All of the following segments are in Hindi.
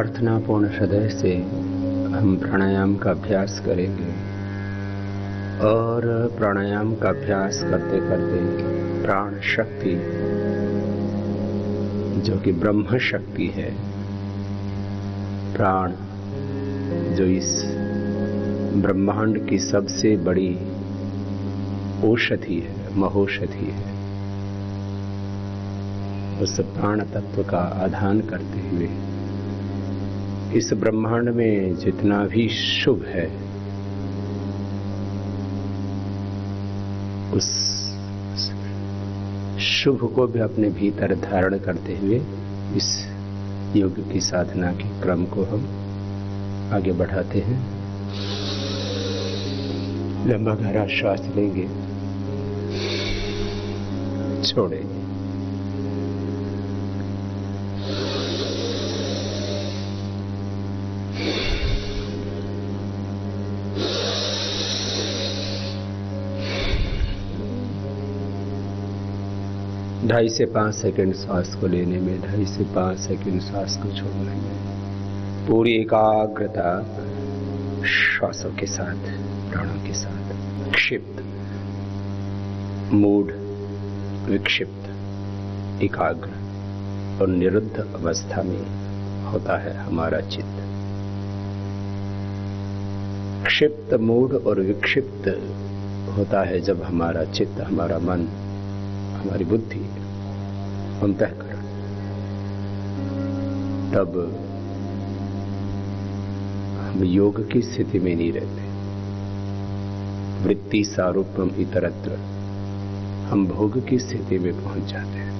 प्रार्थना पूर्ण हृदय से हम प्राणायाम का अभ्यास करेंगे और प्राणायाम का अभ्यास करते करते प्राण शक्ति जो कि ब्रह्म शक्ति है, प्राण जो इस ब्रह्मांड की सबसे बड़ी औषधि है, महौषधि है, उस प्राण तत्व का आधान करते हुए इस ब्रह्मांड में जितना भी शुभ है उस शुभ को भी अपने भीतर धारण करते हुए इस योग की साधना के क्रम को हम आगे बढ़ाते हैं। लंबा गहरा श्वास लेंगे, छोड़ेंगे। ढाई से 5 सेकंड श्वास को लेने में, 2.5 से 5 सेकंड श्वास को छोड़ने में पूरी एकाग्रता श्वासों के साथ, प्राणों के साथ। क्षिप्त, मूढ़, विक्षिप्त, एकाग्र और निरुद्ध अवस्था में होता है हमारा चित्त। क्षिप्त, मूढ़ और विक्षिप्त होता है जब हमारा चित्त, हमारा मन, हमारी बुद्धि, अंतःकरण, तब हम योग की स्थिति में नहीं रहते। वृत्ति सारूप्यम इतरत्र, हम भोग की स्थिति में पहुंच जाते हैं।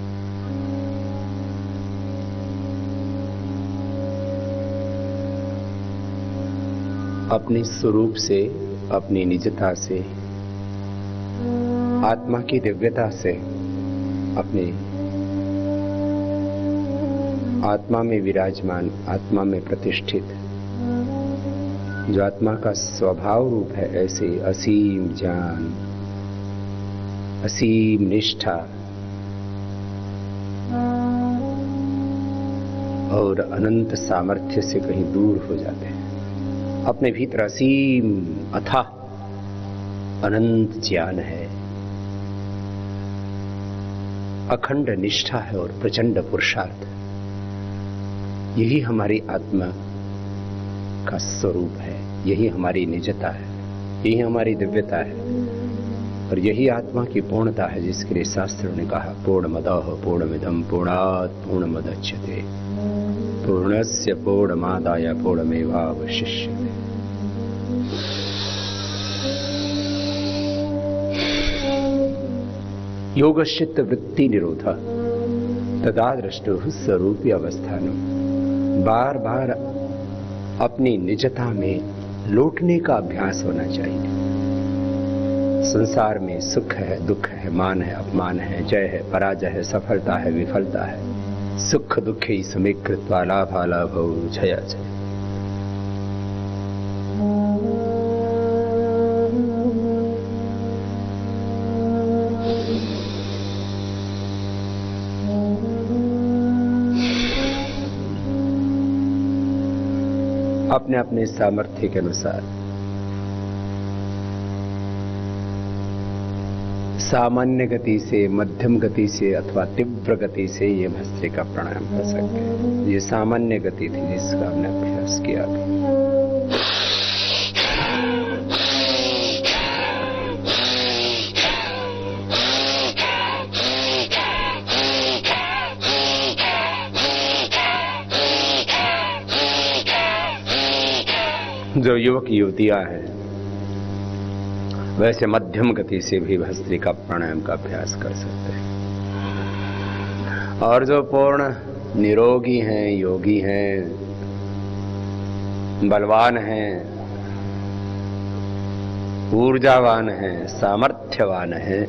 अपने स्वरूप से, अपनी निजता से, आत्मा की दिव्यता से, अपने आत्मा में विराजमान, आत्मा में प्रतिष्ठित, जो आत्मा का स्वभाव रूप है, ऐसे असीम ज्ञान, असीम निष्ठा और अनंत सामर्थ्य से कहीं दूर हो जाते हैं। अपने भीतर असीम अथाह अनंत ज्ञान है, अखंड निष्ठा है और प्रचंड पुरुषार्थ। यही हमारी आत्मा का स्वरूप है, यही हमारी निजता है, यही हमारी दिव्यता है और यही आत्मा की पूर्णता है, जिसके लिए शास्त्रों ने कहा पूर्णमदः पूर्णमिदं पूर्णात् पूर्णमुदच्यते पूर्णस्य पूर्णमादाय पूर्णमेवावशिष्यते। योगश्चित्त वृत्ति निरोध तदा दृष्टो स्वरूपी अवस्थानो। बार बार अपनी निजता में लौटने का अभ्यास होना चाहिए। संसार में सुख है, दुख है, मान है, अपमान है, जय है, पराजय है, सफलता है, विफलता है। सुख दुखे समे कृत्वा लाभालाभौ जया जय। अपने अपने सामर्थ्य के अनुसार सामान्य गति से, मध्यम गति से अथवा तीव्र गति से ये भस्त्रिका प्राणायाम कर सकते हैं। ये सामान्य गति थी जिसका हमने अभ्यास किया। जो युवक युवतियां हैं वैसे मध्यम गति से भी भस्त्रिका प्राणायाम का अभ्यास कर सकते हैं। और जो पूर्ण निरोगी हैं, योगी हैं, बलवान हैं, ऊर्जावान हैं, सामर्थ्यवान हैं,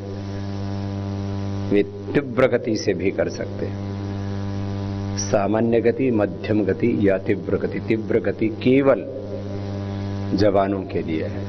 वे तीव्र गति से भी कर सकते हैं। सामान्य गति, मध्यम गति या तीव्र गति। तीव्र गति केवल जवानों के लिए है।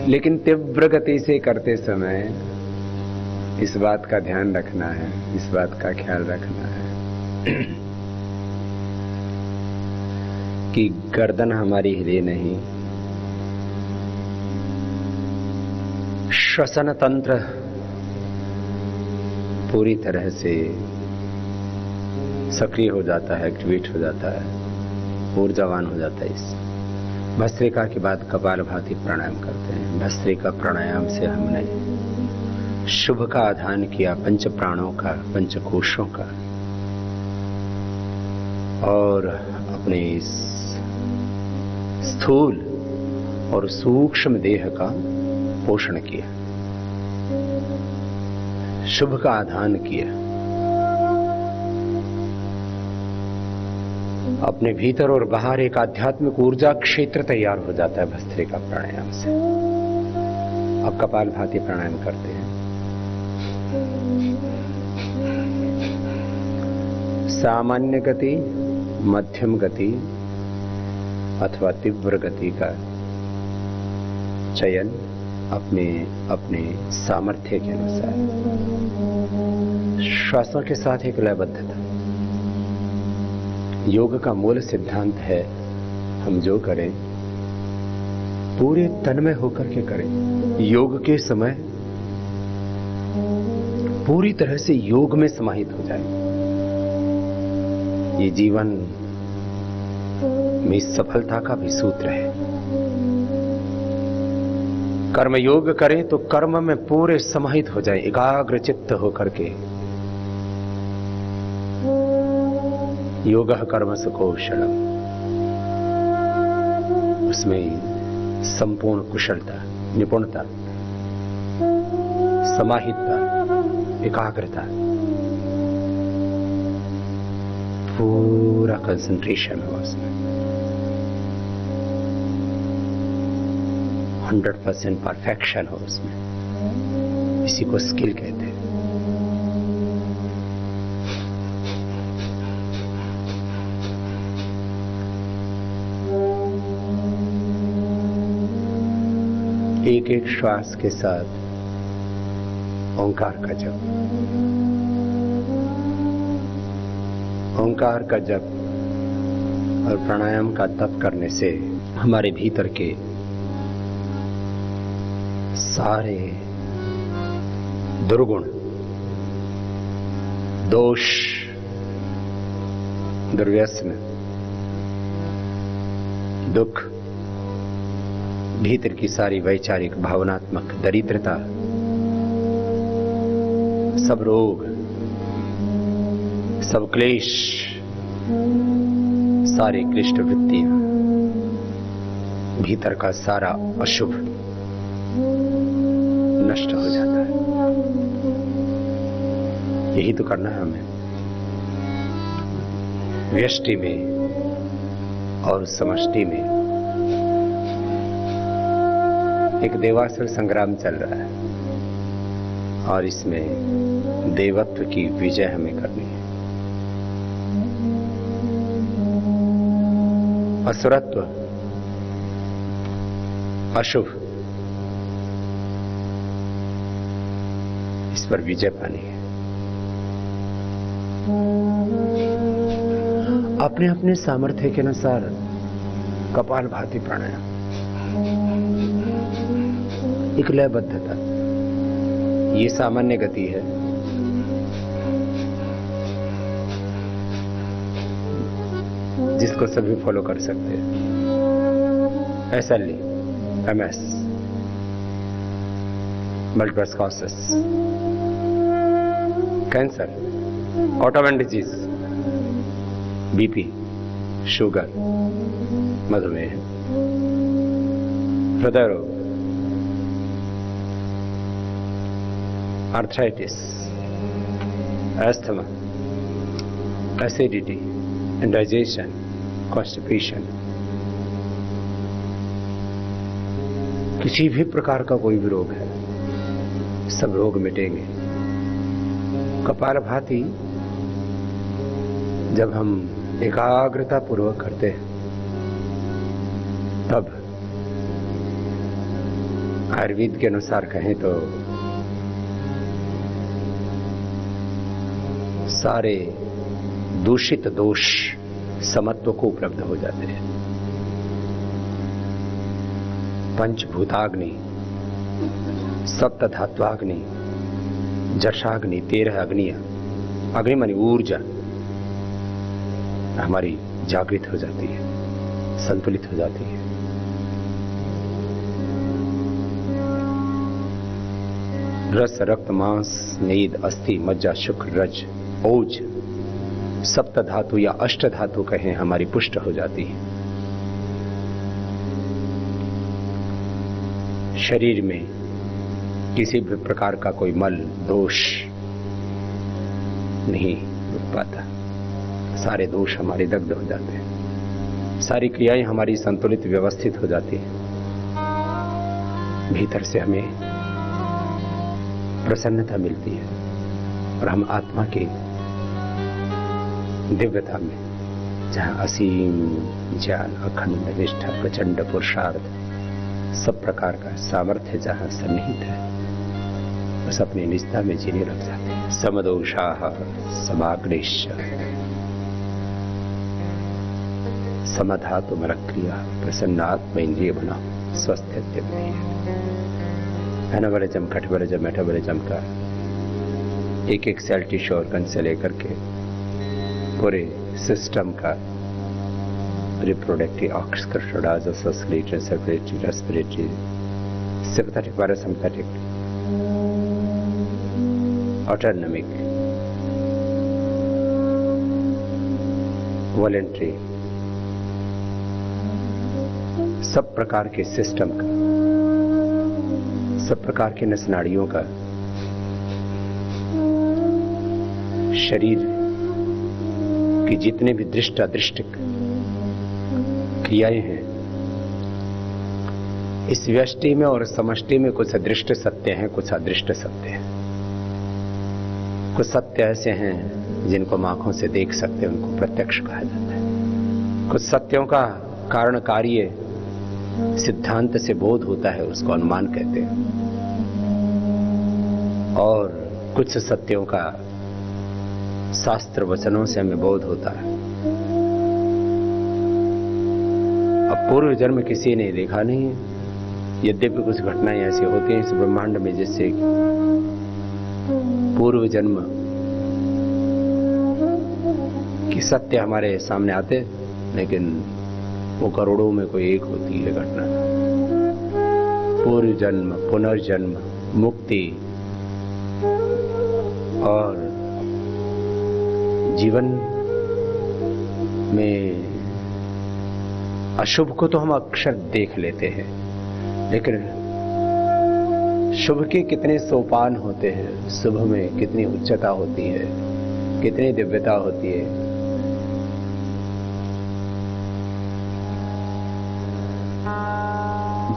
लेकिन तीव्र गति से करते समय इस बात का ध्यान रखना है, इस बात का ख्याल रखना है कि गर्दन हमारी हिले नहीं, श्वसन तंत्र पूरी तरह से सक्रिय हो जाता है, एक्टिवेट हो जाता है, ऊर्जावान हो जाता है। इस भस्त्रिका के बाद कपालभाति प्राणायाम करते हैं। भस्त्रिका प्राणायाम से हमने शुभ का आधान किया, पंच प्राणों का, पंच कोशों का, और अपने इस स्थूल और सूक्ष्म देह का पोषण किया, शुभ का आधान किया। अपने भीतर और बाहर एक आध्यात्मिक ऊर्जा क्षेत्र तैयार हो जाता है भस्त्रिका प्राणायाम से। अब कपालभाति प्राणायाम करते हैं। सामान्य गति, मध्यम गति अथवा तीव्र गति का चयन अपने अपने सामर्थ्य के अनुसार, श्वासों के साथ एक लयबद्धता। योग का मूल सिद्धांत है, हम जो करें पूरे तन्मय होकर के करें। योग के समय पूरी तरह से योग में समाहित हो जाए। ये जीवन में सफलता का भी सूत्र है। कर्म योग करें तो कर्म में पूरे समाहित हो जाए, एकाग्र चित्त होकर के। योगः कर्मसु कौशलम, उसमें संपूर्ण कुशलता, निपुणता, समाहितता, एकाग्रता, पूरा कंसंट्रेशन हो उसमें, 100% परफेक्शन हो उसमें। इसी को स्किल कहते हैं। एक एक श्वास के साथ ओंकार का जप, ओंकार का जप और प्राणायाम का तप करने से हमारे भीतर के सारे दुर्गुण, दोष, दुर्व्यसन, दुख, भीतर की सारी वैचारिक भावनात्मक दरिद्रता, सब रोग, सब क्लेश, सारी क्लिष्ट वृत्तियां, भीतर का सारा अशुभ नष्ट हो जाता है। यही तो करना है हमें व्यष्टि में और समष्टि में। एक देवासुर संग्राम चल रहा है और इसमें देवत्व की विजय हमें करनी है। असुरत्व, अशुभ, इस पर विजय पानी है। अपने अपने सामर्थ्य के अनुसार कपालभाति प्राणायाम, एक लयबद्धता, ये सामान्य गति है। जिसको सभी फॉलो कर सकते हैं। SLE, MS, multiple sclerosis, cancer, autoimmune disease, BP, sugar, मधुमेह, हृदय रोग, arthritis, asthma, acidity, indigestion, constipation, किसी भी प्रकार का कोई भी रोग है, सब रोग मिटेंगे। कपालभाति जब हम एकाग्रता पूर्वक करते हैं तब आयुर्वेद के अनुसार कहें तो सारे दूषित दोष समत्व को उपलब्ध हो जाते हैं। पंचभूताग्नि, सप्तधात्वाग्नि, जठाग्नि, 13 अग्नियां, अग्नि मानी ऊर्जा हमारी जागृत हो जाती है, संतुलित हो जाती है। रस, रक्त, मांस, मेद, अस्थि, मज्जा, शुक्र, रज, ओज, सप्त धातु या अष्ट धातु कहें हमारी पुष्ट हो जाती है। शरीर में किसी भी प्रकार का कोई मल दोष नहीं रुक पाता, सारे दोष हमारे दग्ध हो जाते हैं, सारी क्रियाएं हमारी संतुलित व्यवस्थित हो जाती हैं। भीतर से हमें प्रसन्नता मिलती है और हम आत्मा की दिव्यता में, जहां असीम ज्ञान, अखंड निष्ठा, प्रचंड पुरुषार्थ, सब प्रकार का सामर्थ्य जहां सन्निहित है, बस अपनी निष्ठा में जीने लग जाते हैं। समदोषाः समाग्नेश्च समधातु मलक्रिया प्रसन्नात्म इंद्रिय बना स्वस्थ्य एनाबॉलिज्म, कैटाबॉलिज्म, मेटाबॉलिज्म का एक एक सेल, टिश्यू, ऑर्गन से लेकर के पूरे सिस्टम का reproductive, oxidise, circulatory, circulatory, respiratory, sympathetic, parasympathetic, autonomic, voluntary, सब प्रकार के सिस्टम का, सब प्रकार के नस नाड़ियों का, शरीर की जितने भी दृष्ट अदृष्ट क्रियाएं हैं, इस व्यष्टि में और समष्टि में कुछ दृष्ट सत्य हैं, कुछ अदृष्ट सत्य हैं। कुछ सत्य ऐसे हैं जिनको हम आंखों से देख सकते हैं, उनको प्रत्यक्ष कहा जाता है। कुछ सत्यों का कारण कार्य सिद्धांत से बोध होता है, उसको अनुमान कहते हैं। और कुछ सत्यों का शास्त्र वचनों से हमें बोध होता है। अब पूर्व जन्म किसी ने देखा नहीं है, यद्यपि कुछ घटनाएं ऐसी होती हैं इस ब्रह्मांड में जिससे पूर्व जन्म की सत्य हमारे सामने आते, लेकिन वो करोड़ों में कोई एक होती है घटना। पूर्व जन्म, पुनर्जन्म, मुक्ति और जीवन में अशुभ को तो हम अक्सर देख लेते हैं, लेकिन शुभ के कितने सोपान होते हैं, शुभ में कितनी उच्चता होती है, कितनी दिव्यता होती है।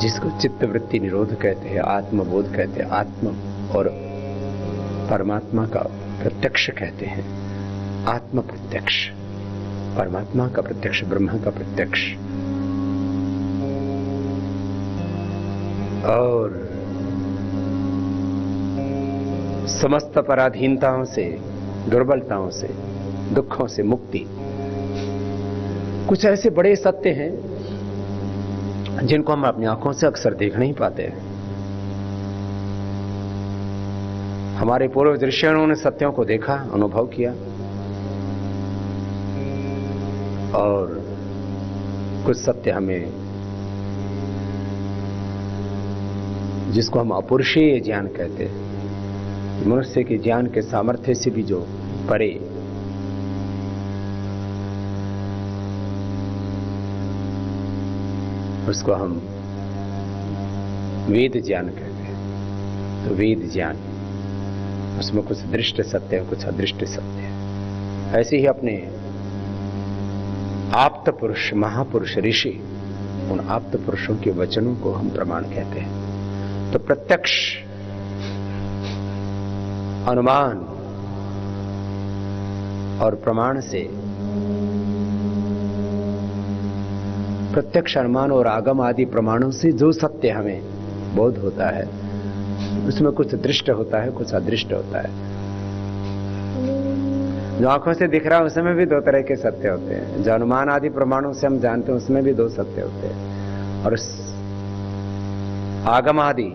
जिसको चित्तवृत्ति निरोध कहते हैं, आत्मबोध कहते हैं, आत्म और परमात्मा का प्रत्यक्ष कहते हैं। आत्म प्रत्यक्ष, परमात्मा का प्रत्यक्ष, ब्रह्मा का प्रत्यक्ष। और समस्त पराधीनताओं से, दुर्बलताओं से, दुखों से मुक्ति। कुछ ऐसे बड़े सत्य हैं जिनको हम अपनी आंखों से अक्सर देख नहीं पाते हैं। हमारे पूर्व दृश्यों ने उन सत्यों को देखा, अनुभव किया, और कुछ सत्य हमें, जिसको हम अपुरुषीय ज्ञान कहते हैं, मनुष्य के ज्ञान के सामर्थ्य से भी जो परे, उसको हम वेद ज्ञान कहते हैं। तो वेद ज्ञान, उसमें कुछ दृष्ट सत्य है, कुछ अदृष्ट सत्य है। ऐसे ही अपने आप्त पुरुष, महापुरुष, ऋषि, उन आप्त पुरुषों के वचनों को हम प्रमाण कहते हैं। तो प्रत्यक्ष, अनुमान और प्रमाण से, प्रत्यक्ष, अनुमान और आगम आदि प्रमाणों से जो सत्य हमें बोध होता है, उसमें कुछ दृष्ट होता है, कुछ अदृष्ट होता है। जो आंखों से दिख रहा है उसमें भी दो तरह के सत्य होते हैं, जो अनुमान आदि प्रमाणों से हम जानते हैं उसमें भी दो सत्य होते हैं, और आगम आदि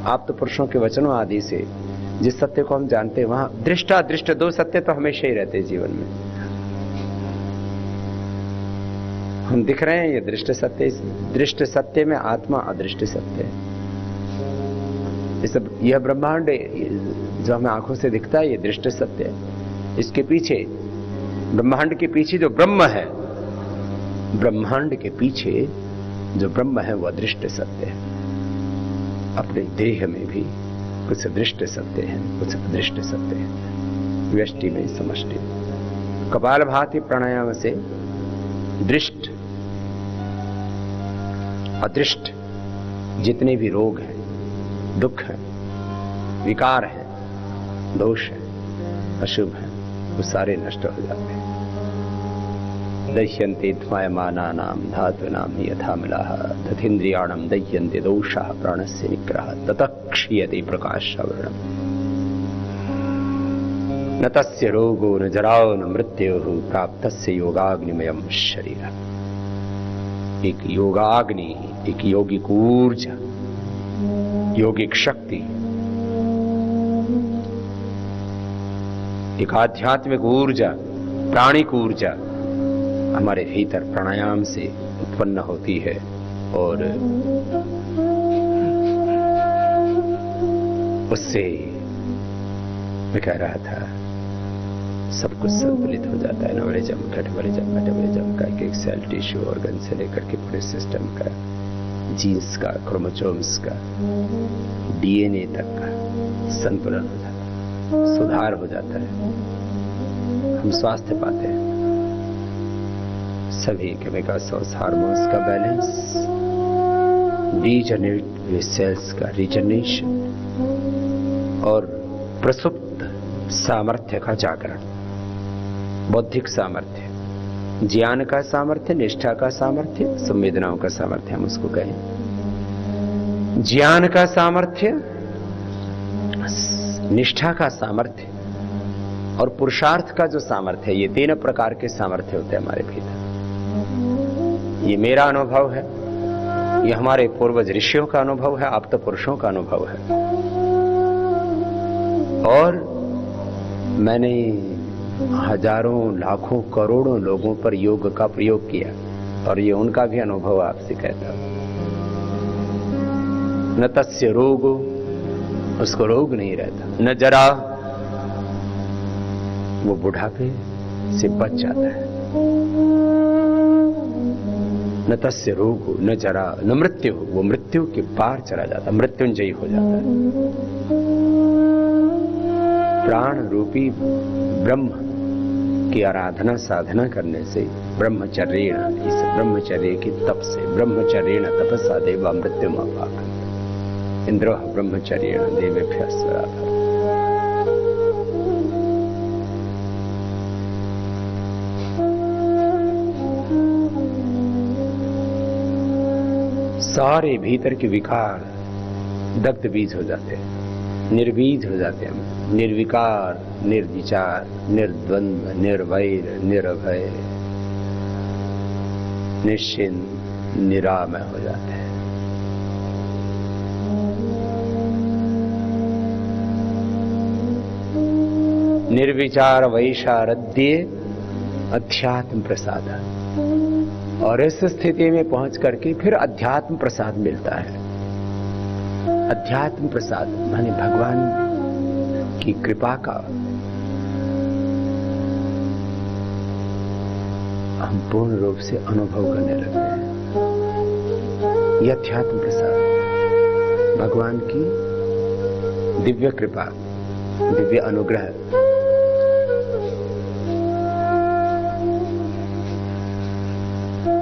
आप्त पुरुषों के वचनों आदि से जिस सत्य को हम जानते हैं वहां दृष्ट अदृष्ट दो सत्य तो हमेशा ही रहते हैं जीवन में। हम दिख रहे हैं ये दृष्ट सत्य, इस दृष्ट सत्य में आत्मा अदृष्ट सत्य है। यह ब्रह्मांड जो हमें आंखों से दिखता है ये दृष्ट सत्य है, इसके पीछे ब्रह्मांड के पीछे जो ब्रह्म है, ब्रह्मांड के पीछे जो ब्रह्म है वह दृष्ट सत्य है। अपने देह में भी कुछ दृष्ट सत्य है, कुछ अदृष्ट सत्य है, व्यष्टि में समष्टि। कपालभाति प्राणायाम से दृष्ट अदृष्ट जितने भी रोग हैं, दुख है, विकार है, दोष है, अशुभ है, वो सारे नष्ट हो जाते हैं। दह्यन्ते ध्वायमानानां धातूनां यथा मलाः तथेन्द्रियाणां दह्यन्ते दोषाः प्राणस्य निग्रहः ततः क्षीयते प्रकाशवर्णम् न तस्य रोगो न जराओ न मृत्युः प्राप्तस्य योगाग्निमयं शरीरम्। एक योगाग्नि, एक योगिक ऊर्जा, योगिक शक्ति, एक आध्यात्मिक ऊर्जा, प्राणिक ऊर्जा हमारे भीतर प्राणायाम से उत्पन्न होती है, और उससे मैं कह रहा था सब कुछ संतुलित हो जाता है। नवरे जमका, डबरे जमका, डबरे जमका, एक सेल टिश्यू ऑर्गन से लेकर के पूरे सिस्टम का, जीन्स का, क्रोमोसोम्स का, डीएनए तक का संतुलन हो जाता है, सुधार हो जाता है, हम स्वास्थ्य पाते हैं। सभी केमिकल्स और हार्मोन्स का बैलेंस, रीजनरेट सेल्स का रीजनरेशन और प्रसुप्त सामर्थ्य का जागरण, बौद्धिक सामर्थ्य, ज्ञान का सामर्थ्य, निष्ठा का सामर्थ्य, संवेदनाओं का सामर्थ्य हम उसको कहें। ज्ञान का सामर्थ्य, निष्ठा का सामर्थ्य और पुरुषार्थ का जो सामर्थ्य है, ये तीन प्रकार के सामर्थ्य होते हैं हमारे भीतर। ये मेरा अनुभव है, ये हमारे पूर्वज ऋषियों का अनुभव है, आप्त पुरुषों का अनुभव है, और मैंने हजारों लाखों करोड़ों लोगों पर योग का प्रयोग किया, और ये उनका भी अनुभव आपसे कहता हूं। न तस्य रोगो, उसको रोग नहीं रहता, न जरा, वो बुढ़ापे से बच जाता है, न तस्य रोग न जरा न मृत्यु, वो मृत्यु के पार चला जाता, मृत्युंजयी हो जाता है। प्राण रूपी ब्रह्म की आराधना साधना करने से ब्रह्मचर्येण, इस ब्रह्मचर्य की तप से, ब्रह्मचर्येण तपसा देवा मृत्युमापाकंते इंद्रो ब्रह्मचर्येण देवेभ्यः स्वराभः। सारे भीतर के विकार दग्ध बीज हो जाते हैं, निर्बीज हो जाते हैं, निर्विकार, निर्विचार, निर्द्वंद्व, निर्वैर, निर्भय, निश्चिंत, निरामय हो जाते हैं। निर्विचार वैशारद्ये अध्यात्म प्रसाद, और इस स्थिति में पहुंच करके फिर अध्यात्म प्रसाद मिलता है। अध्यात्म प्रसाद माने भगवान की कृपा का हम पूर्ण रूप से अनुभव करने लगते हैं। यह अध्यात्म प्रसाद भगवान की दिव्य कृपा, दिव्य अनुग्रह,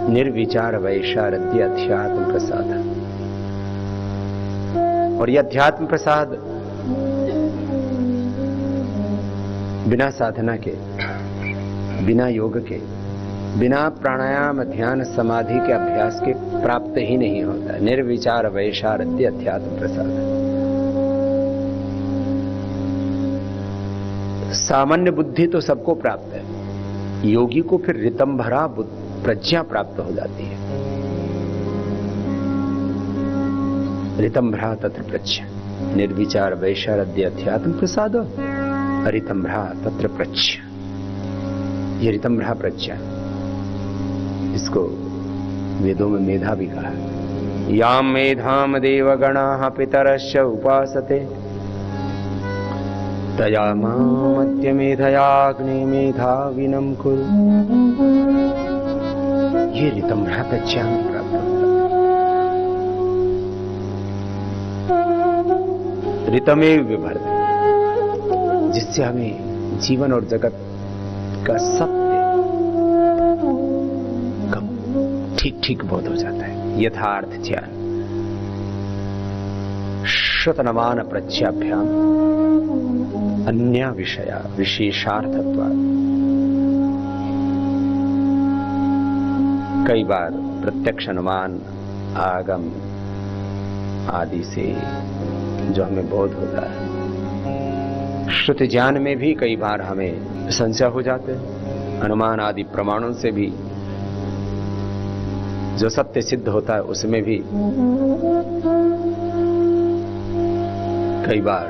निर्विचार वैशारद्य अध्यात्म प्रसाद। और यह अध्यात्म प्रसाद बिना साधना के, बिना योग के बिना प्राणायाम ध्यान समाधि के अभ्यास के प्राप्त ही नहीं होता। निर्विचार वैशारद्य अध्यात्म प्रसाद। सामान्य बुद्धि तो सबको प्राप्त है, योगी को फिर ऋतंभरा प्रज्ञा प्राप्त हो जाती है। ऋतंभरा तत्र प्रज्ञा, निर्विचार वैशारद्य अध्यात्म प्रसाद, ऋतंभरा तत्र प्रज्ञा। ये ऋतंभरा प्रज्ञा, इसको वेदों में मेधा भी कहा है। याम मेधाम देवगणाः पितरश्च उपासते तया मामद्य मेधयाग्नि मेधाविनं कुरु। ये ऋतंभरा प्रज्ञा में प्राप्त होता है। ऋतमेव विभर्ति, जिससे हमें जीवन और जगत का सत्य ठीक ठीक बोध हो जाता है। यथार्थ ज्ञान। श्रुतनमान प्रज्ञाभ्याम अन्य विषया विशेषार्थत्वात्। कई बार प्रत्यक्ष अनुमान आगम आदि से जो हमें बोध होता है, श्रुति ज्ञान में भी कई बार हमें संशय हो जाते हैं। अनुमान आदि प्रमाणों से भी जो सत्य सिद्ध होता है उसमें भी कई बार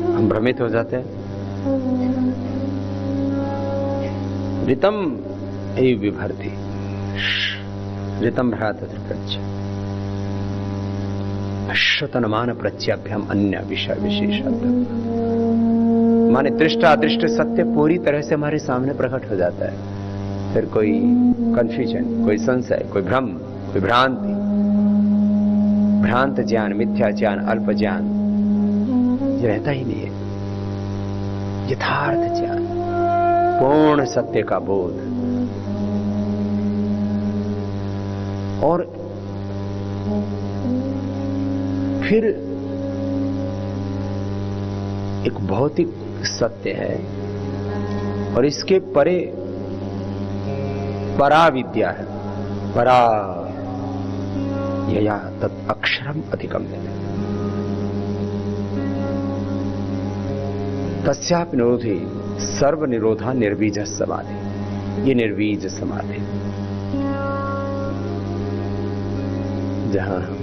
हम भ्रमित हो जाते हैं। ऋतम एव विभर्ति, ऋतम भ्रात प्रज्ञा, श्रुतनुमान प्रत्याभ्याम अन्य विषय विशेषार्थ। माने दृष्टा दृष्ट सत्य पूरी तरह से हमारे सामने प्रकट हो जाता है। फिर कोई कंफ्यूजन, कोई संशय, कोई भ्रम, कोई भ्रांति, भ्रांत ज्ञान, मिथ्या ज्ञान, अल्प ज्ञान ये रहता ही नहीं है। यथार्थ ज्ञान, पूर्ण सत्य का बोध। और फिर एक भौतिक सत्य है और इसके परे परा विद्या है। परा यया तत् अक्षरम अधिगम्यते तस्यापि निरोधे सर्व निरोधा निर्बीज समाधि। ये निर्बीज समाधि जहां हम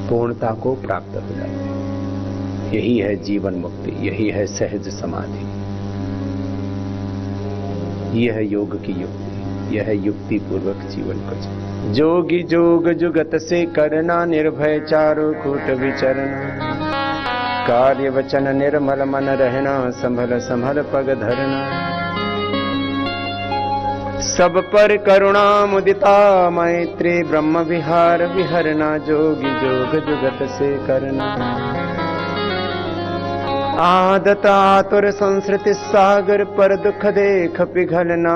पूर्णता को प्राप्त हो जाते हैं। यही है जीवन मुक्ति, यही है सहज समाधि, यह है योग की युक्ति, यह है युक्ति पूर्वक जीवन को जीना। जोगी जोग जुगत से करना, निर्भय चारों कूट विचरना, कार्य वचन निर्मल मन रहना, संभल संभल पग धरना, सब पर करुणा मुदिता मैत्री, ब्रह्म विहार विहरना, जोगी जोग जुगत से करना। आदत आतुर संस्कृति सागर, पर दुख देख पिघलना,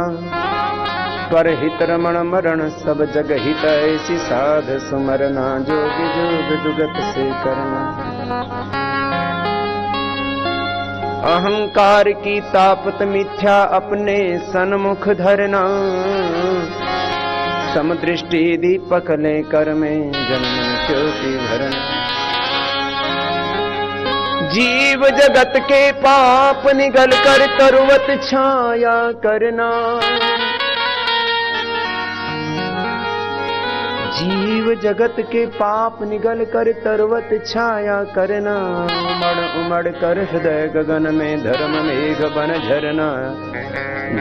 पर हित रमण मरण, सब जग हित ऐसी साध सुमरना, जोगी जोग जुगत से करना। अहंकार की तापत मिथ्या अपने सन्मुख धरना, समदृष्टि दीपक लेकर में जन्म ज्योति भरना। जीव जगत के पाप निगल कर तरुवत छाया करना, जीव जगत के पाप निगल कर तरुवत छाया करना, उमड़ उमड़ कर हृदय गगन में धर्म मेघ बन झरना,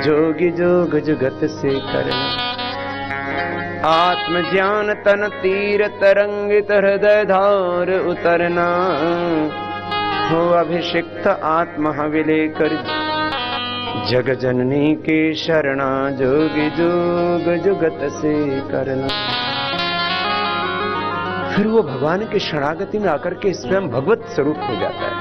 जोगी जोग जुगत से करना। आत्म ज्ञान तन तीर तरंगित हृदय धार उतरना, हो अभिषिक्त आत्मा विले कर जग जननी के शरणा, जोगी जोग जुगत से करना। फिर वो भगवान के शरणागति में आकर के स्वयं भगवत स्वरूप हो जाता है,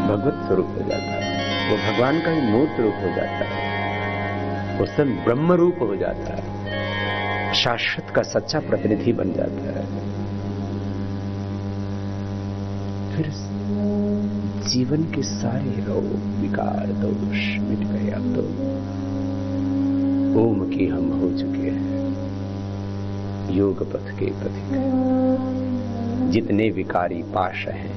भगवत स्वरूप हो जाता है। वो भगवान का ही मूर्त रूप हो जाता है, वो स्वयं ब्रह्म रूप हो जाता है, शाश्वत का सच्चा प्रतिनिधि बन जाता है। फिर जीवन के सारे रोग विकार दोष मिट गए। अब तो ओम की हम हो चुके हैं योग पथ के पथिक। जितने विकारी पाश हैं,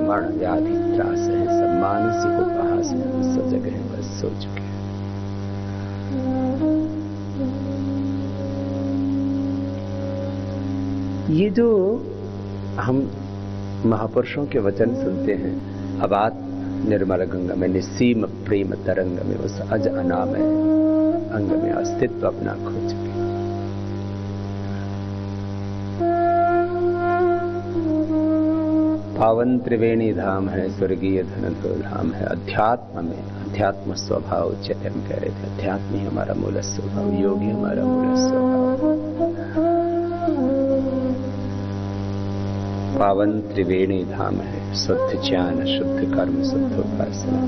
मरण व्याधि त्रास है, सब मानसिक उपहास है, सब जगह बस सो चुके हैं। ये जो हम महापुरुषों के वचन सुनते हैं, अबात निर्मल गंगा में निस्सीम प्रेम तरंग में उस अज अनाम है अंग में अस्तित्व अपना खो चुके। पावन त्रिवेणी धाम है, स्वर्गीय धनधो धाम है। अध्यात्म में अध्यात्म स्वभाव उच्चते हम कह रहे थे, अध्यात्म ही हमारा मूल स्वभाव, योग ही हमारा मूल स्वभाव। पावन त्रिवेणी धाम है, शुद्ध ज्ञान, शुद्ध कर्म, शुद्ध उपासना,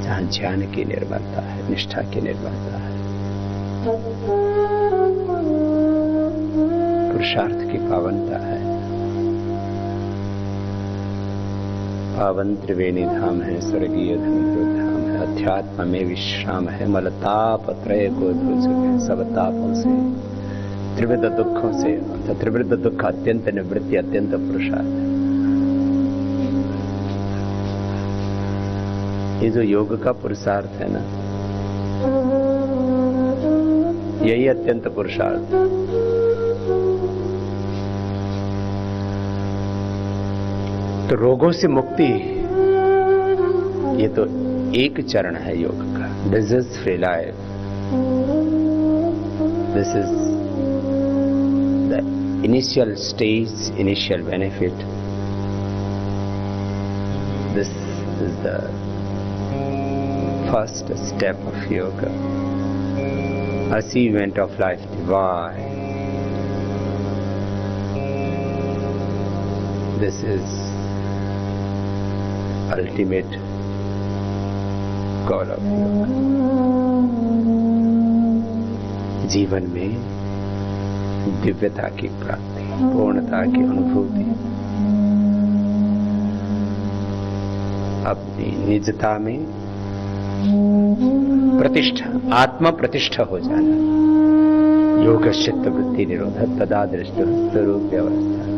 जहां ज्ञान की निर्मलता है, निष्ठा की निर्मलता है, पुरुषार्थ की पावनता है। पावन त्रिवेणी धाम है, स्वर्गीय धनधो धाम है। अध्यात्म में विश्राम है, मलताप त्रय को धो चुके, सब तापों से, त्रिविध दुखों से, त्रिविध दुख अत्यंत निवृत्ति, अत्यंत पुरुषार्थ। ये जो योग का पुरुषार्थ है ना, यही अत्यंत पुरुषार्थ। तो रोगों से मुक्ति, ये तो एक चरण है योग का। Disease free life, this is the initial stage, initial benefit. This is the first step of yoga, achievement of life divine. This is ultimate goal of yoga. जीवन में दिव्यता की प्राप्ति, पूर्णता की अनुभूति, अपनी निजता में प्रतिष्ठा, आत्मा प्रतिष्ठा हो जाना। योग चित्त वृत्ति निरोध तदा दृष्ट स्वरूप व्यवस्था।